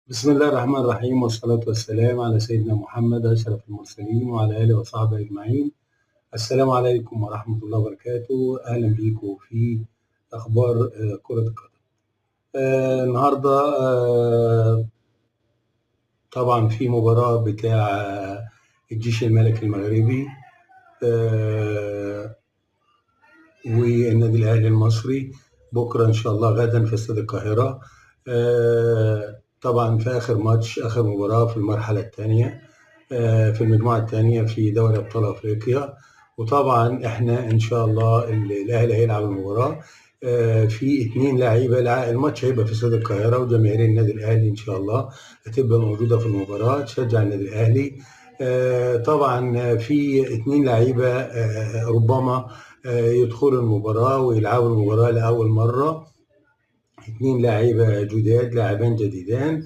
بسم الله الرحمن الرحيم، والصلاة والسلام على سيدنا محمد أشرف المرسلين وعلى آله وصحبه أجمعين. السلام عليكم ورحمة الله وبركاته. أهلا بيكم في أخبار كرة القدم. النهاردة طبعا في مباراة بتاع الجيش الملكي المغربي والنادي الأهلي المصري بكرة إن شاء الله غدا في استاد القاهرة. طبعا في آخر ماتش، آخر مباراة في المرحلة الثانية في المجموعة الثانية في دوري أبطال أفريقيا. وطبعا إحنا إن شاء الله الأهلي هيلعب المباراة في 2 لعيبة. الماتش هيبقى في استاد القاهرة، وجماهير النادي الأهلي إن شاء الله هتبقى موجودة في المباراة تشجع النادي الأهلي. طبعا في 2 لعيبة ربما يدخلوا المباراة ويلعبوا المباراة لأول مرة. 2 لاعبين جديدان